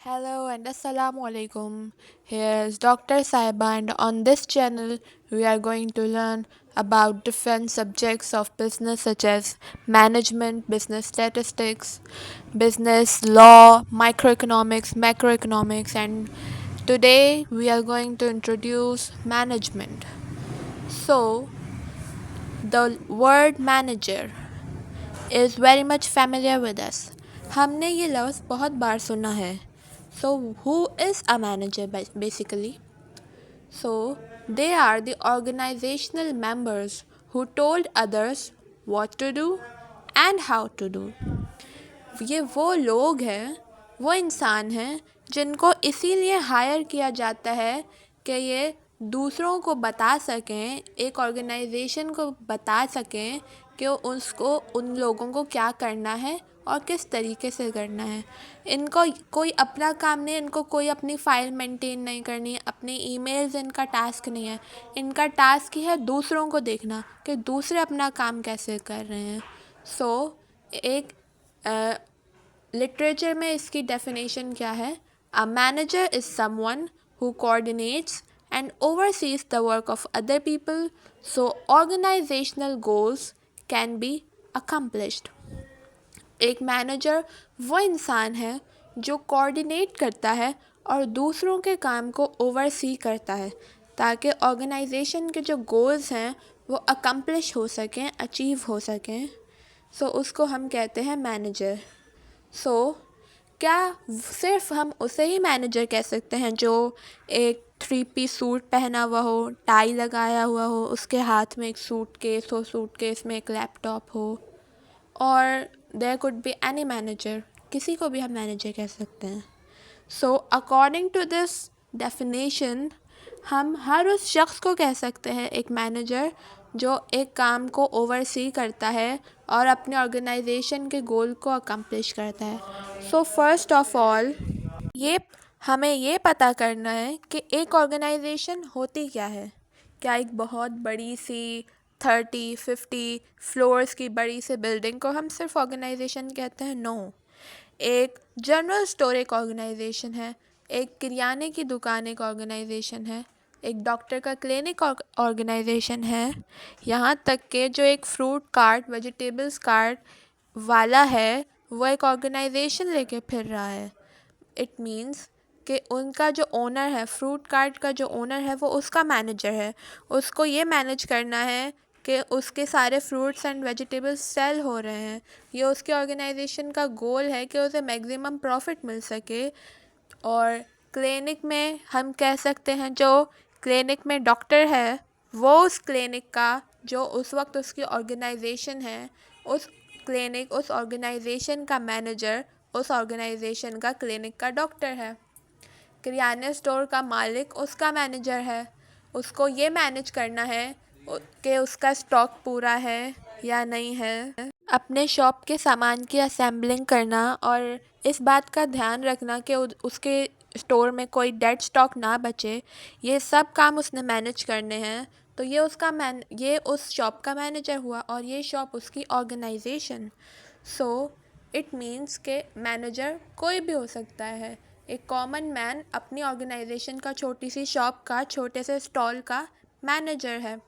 Hello and Assalamu alaikum. Here's Dr. Saiba, and on this channel we are going to learn about different subjects of business such as management, business statistics, business law, microeconomics, macroeconomics, and today we are going to introduce management. So, the word manager is very much familiar with us. हमने ये लफ्ज़ बहुत बार सुना है. So who is a manager basically? So they are the organizational members who told others what to do and how to do. ये वो लोग हैं, वो इंसान हैं जिनको इसीलिए हायर किया जाता है कि ये दूसरों को बता सकें, एक ऑर्गेनाइजेशन को बता सकें कि उसको उन लोगों को क्या करना है और किस तरीके से करना है. इनको कोई अपना काम नहीं, इनको कोई अपनी फ़ाइल मेंटेन नहीं करनी है, अपने ईमेल्स इनका टास्क नहीं है. इनका टास्क ही है दूसरों को देखना कि दूसरे अपना काम कैसे कर रहे हैं. एक लिटरेचर में इसकी डेफिनेशन क्या है? A manager is someone who coordinates and oversees the work of other people so organisational goals can be accomplished. एक मैनेजर वो इंसान है जो कोऑर्डिनेट करता है और दूसरों के काम को ओवरसी करता है ताकि ऑर्गेनाइजेशन के जो गोल्स हैं वो अकम्प्लिश हो सकें, अचीव हो सकें. उसको हम कहते हैं मैनेजर. क्या सिर्फ हम उसे ही मैनेजर कह सकते हैं जो एक 3 पीस सूट पहना हुआ हो, टाई लगाया हुआ हो, उसके हाथ में एक सूटकेस हो, सूटकेस में एक लैपटॉप हो, और there could be any manager, किसी को भी हम मैनेजर कह सकते हैं. अकॉर्डिंग टू दिस डेफिनेशन हम हर उस शख्स को कह सकते हैं एक मैनेजर जो एक काम को ओवरसी करता है और अपने ऑर्गेनाइजेशन के गोल को अकम्प्लिश करता है. फर्स्ट ऑफ ऑल ये हमें ये पता करना है कि एक ऑर्गेनाइजेशन होती क्या है. क्या एक बहुत बड़ी सी 30-50 फ्लोर्स की बड़ी सी बिल्डिंग को हम सिर्फ ऑर्गेनाइजेशन कहते हैं? नो. एक जनरल स्टोर एक ऑर्गेनाइजेशन है, एक किराने की दुकान एक ऑर्गेनाइजेशन है, एक डॉक्टर का क्लिनिक ऑर्गेनाइजेशन है, यहाँ तक कि जो एक फ्रूट कार्ट, वेजिटेबल्स कार्ट वाला है वो एक ऑर्गेनाइजेशन लेके फिर रहा है. इट मीन्स कि उनका जो ओनर है, फ्रूट कार्ट का जो ओनर है, वो उसका मैनेजर है. उसको ये मैनेज करना है कि उसके सारे फ्रूट्स एंड वेजिटेबल्स सेल हो रहे हैं. ये उसके ऑर्गेनाइजेशन का गोल है कि उसे मैक्सिमम प्रॉफिट मिल सके. और क्लिनिक में हम कह सकते हैं जो क्लिनिक में डॉक्टर है वो उस क्लिनिक का, जो उस वक्त उसकी ऑर्गेनाइजेशन है, उस क्लिनिक, उस ऑर्गेनाइजेशन का मैनेजर उस ऑर्गेनाइजेशन का क्लिनिक का डॉक्टर है. किराने स्टोर का मालिक उसका मैनेजर है. उसको ये मैनेज करना है कि उसका स्टॉक पूरा है या नहीं है, अपने शॉप के सामान की असेंबलिंग करना और इस बात का ध्यान रखना कि उसके स्टोर में कोई डेड स्टॉक ना बचे. ये सब काम उसने मैनेज करने हैं. तो ये उस शॉप का मैनेजर हुआ और ये शॉप उसकी ऑर्गेनाइजेशन. इट मीन्स के मैनेजर कोई भी हो सकता है. एक कॉमन मैन अपनी ऑर्गेनाइजेशन का, छोटी सी शॉप का, छोटे से स्टॉल का मैनेजर है.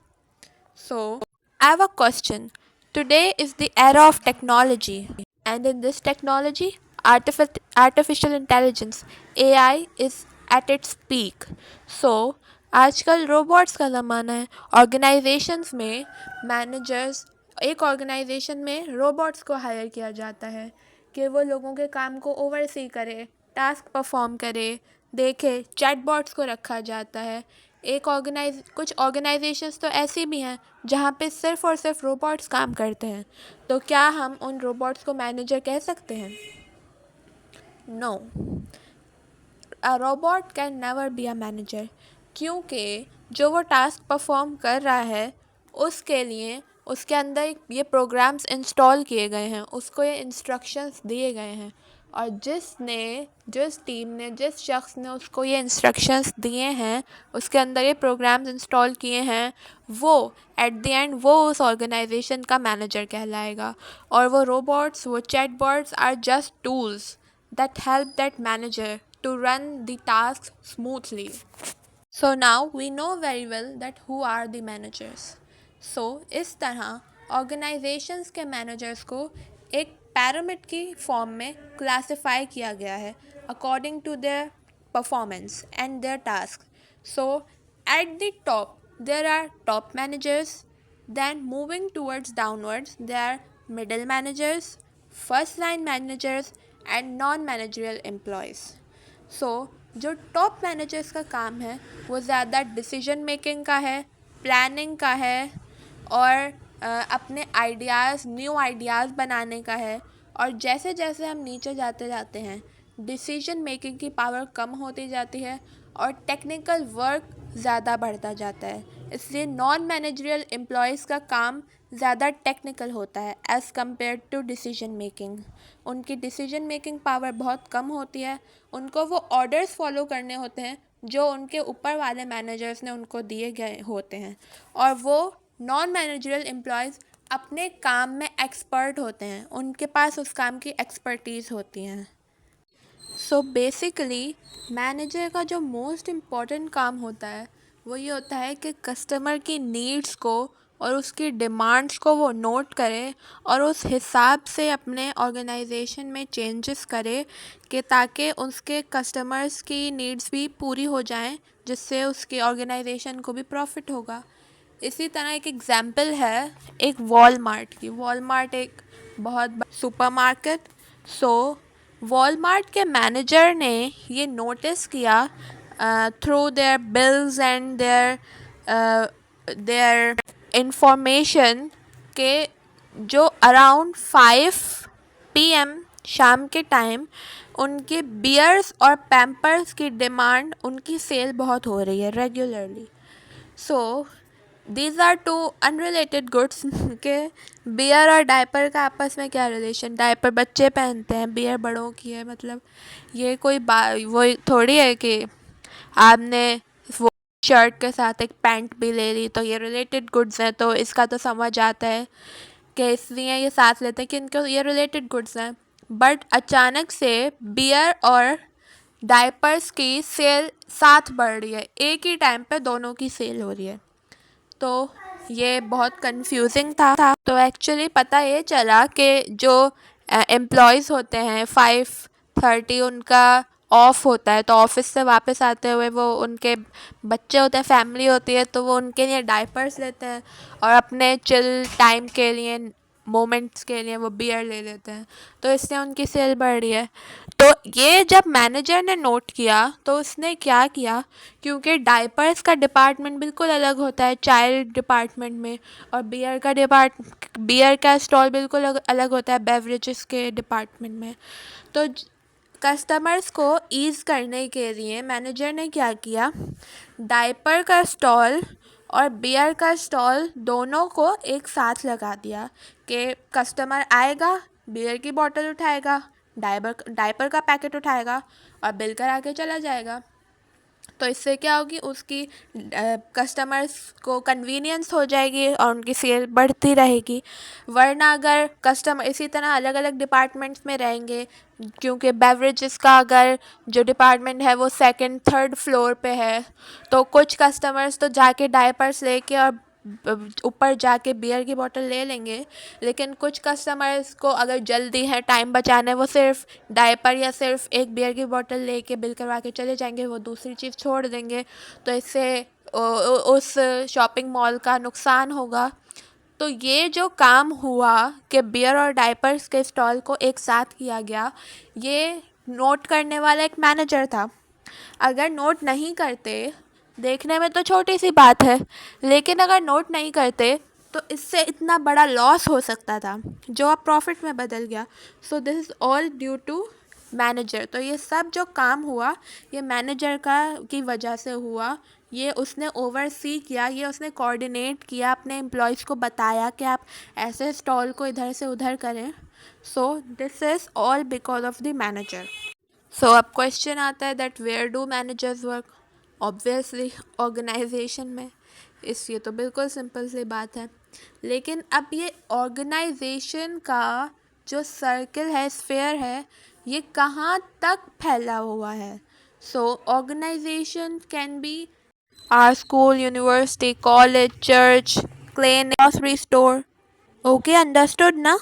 I have a question. Today is the era of technology, and in this technology, artificial intelligence (AI) is at its peak. आजकल रोबोट्स का ज़माना है. ऑर्गेनाइजेशंस में मैनेजर्स, एक ऑर्गेनाइजेशन में रोबोट्स को हायर किया जाता है कि वो लोगों के काम को ओवरसी करे, टास्क परफॉर्म करे, देखे. चैटबॉट्स को रखा जाता है. कुछ ऑर्गेनाइजेशंस तो ऐसी भी हैं जहाँ पे सिर्फ़ और सिर्फ रोबोट्स काम करते हैं. तो क्या हम उन रोबोट्स को मैनेजर कह सकते हैं? No. A robot can never be a manager, क्योंकि जो वो टास्क परफॉर्म कर रहा है उसके लिए उसके अंदर ये प्रोग्राम्स इंस्टॉल किए गए हैं, उसको ये इंस्ट्रक्शंस दिए गए हैं. और जिस टीम ने, जिस शख्स ने उसको ये इंस्ट्रक्शंस दिए हैं, उसके अंदर ये प्रोग्राम्स इंस्टॉल किए हैं, वो एट द एंड वो उस ऑर्गेनाइजेशन का मैनेजर कहलाएगा. और वो रोबोट्स, वो chatbots are just tools that help that manager to run the tasks smoothly. So now we know very well that who are the managers. So इस तरह organizations के managers को एक pyramid की form में classify किया गया है according to their performance and their tasks. So at the top there are top managers, then moving towards downwards there are middle managers, first line managers and non-managerial employees. सो जो top managers का काम है वो ज़्यादा decision making का है, planning का है और अपने आइडियाज़, न्यू आइडियाज़ बनाने का है. और जैसे जैसे हम नीचे जाते जाते हैं डिसीजन मेकिंग की पावर कम होती जाती है और टेक्निकल वर्क ज़्यादा बढ़ता जाता है. इसलिए नॉन मैनेजरियल एम्प्लॉयज़ का काम ज़्यादा टेक्निकल होता है as compare to decision making. उनकी डिसीजन मेकिंग पावर बहुत कम होती है. उनको वो ऑर्डर्स फॉलो करने होते हैं जो उनके ऊपर वाले मैनेजर्स ने उनको दिए गए होते हैं और वो नॉन मैनेजरियल एम्प्लॉयज़ अपने काम में एक्सपर्ट होते हैं, उनके पास उस काम की एक्सपर्टीज़ होती हैं. सो बेसिकली मैनेजर का जो मोस्ट इम्पॉर्टेंट काम होता है वो ये होता है कि कस्टमर की नीड्स को और उसकी डिमांड्स को वो नोट करे और उस हिसाब से अपने ऑर्गेनाइजेशन में चेंजेस करे कि ताकि उसके कस्टमर्स की नीड्स भी पूरी हो जाएं, जिससे उसके ऑर्गेनाइजेशन को भी प्रॉफिट होगा. इसी तरह एक एग्जांपल है एक वॉलमार्ट की. वॉलमार्ट एक बहुत सुपरमार्केट. सो वॉलमार्ट के मैनेजर ने ये नोटिस किया through their bills and their information के जो अराउंड 5 PM शाम के टाइम उनके बियर्स और पैम्पर्स की डिमांड, उनकी सेल बहुत हो रही है regularly. So these are two unrelated goods के बियर और डायपर का आपस में क्या रिलेशन. डायपर बच्चे पहनते हैं, बियर बड़ों की है. मतलब ये कोई वो थोड़ी है कि आपने वो शर्ट के साथ एक पैंट भी ले ली तो ये रिलेटेड गुड्स हैं. तो इसका तो समझ आता है कि इसलिए ये साथ लेते हैं कि इनको ये रिलेटेड गुड्स हैं. बट अचानक से बियर और डायपर्स की सेल साथ बढ़ रही है, एक ही टाइम पे दोनों की सेल हो रही है. तो ये बहुत कंफ्यूजिंग था. तो एक्चुअली पता ये चला कि जो एम्प्लॉयज़ होते हैं 5:30 उनका ऑफ होता है, तो ऑफिस से वापस आते हुए वो उनके बच्चे होते हैं, फैमिली होती है, तो वो उनके लिए डायपर्स लेते हैं और अपने चिल टाइम के लिए, मोमेंट्स के लिए वो बियर ले लेते हैं. तो इससे उनकी सेल बढ़ रही है. तो ये जब मैनेजर ने नोट किया तो उसने क्या किया, क्योंकि डायपर्स का डिपार्टमेंट बिल्कुल अलग होता है चाइल्ड डिपार्टमेंट में और बियर का स्टॉल बिल्कुल अलग होता है बेवरेजेस के डिपार्टमेंट में. तो कस्टमर्स को ईज़ करने के लिए मैनेजर ने क्या किया, डायपर का स्टॉल और बियर का स्टॉल दोनों को एक साथ लगा दिया कि कस्टमर आएगा, बियर की बोतल उठाएगा, डायपर का पैकेट उठाएगा और बिल करा के चला जाएगा. तो इससे क्या होगी, उसकी कस्टमर्स को कन्वीनियंस हो जाएगी और उनकी सेल बढ़ती रहेगी. वरना अगर कस्टमर इसी तरह अलग अलग डिपार्टमेंट्स में रहेंगे, क्योंकि बेवरेजेस का अगर जो डिपार्टमेंट है वो 2nd 3rd फ्लोर पे है, तो कुछ कस्टमर्स तो जाके डायपर्स लेके और ऊपर जाके बियर की बोतल ले लेंगे, लेकिन कुछ कस्टमर्स को अगर जल्दी है, टाइम बचाना है, वो सिर्फ डायपर या सिर्फ एक बियर की बोतल लेके बिल करवा के चले जाएंगे, वो दूसरी चीज़ छोड़ देंगे. तो इससे उस शॉपिंग मॉल का नुकसान होगा. तो ये जो काम हुआ कि बियर और डायपर्स के स्टॉल को एक साथ किया गया, ये नोट करने वाला एक मैनेजर था. अगर नोट नहीं करते, देखने में तो छोटी सी बात है, लेकिन अगर नोट नहीं करते तो इससे इतना बड़ा लॉस हो सकता था जो अब प्रॉफिट में बदल गया. So this is all due to manager. तो ये सब जो काम हुआ ये मैनेजर की वजह से हुआ. ये उसने ओवरसी किया, ये उसने कोऑर्डिनेट किया, अपने एम्प्लॉयज़ को बताया कि आप ऐसे स्टॉल को इधर से उधर करें. So this is all because of the manager. So अब क्वेश्चन आता है that where do managers work. Obviously organization में. इसलिए तो बिल्कुल सिंपल सी बात है. लेकिन अब ये ऑर्गेनाइजेशन का जो सर्कल है, स्फेयर है, ये कहाँ तक फैला हुआ है. So organization can be our school, university, college, church, clinic, grocery store. Okay, understood na?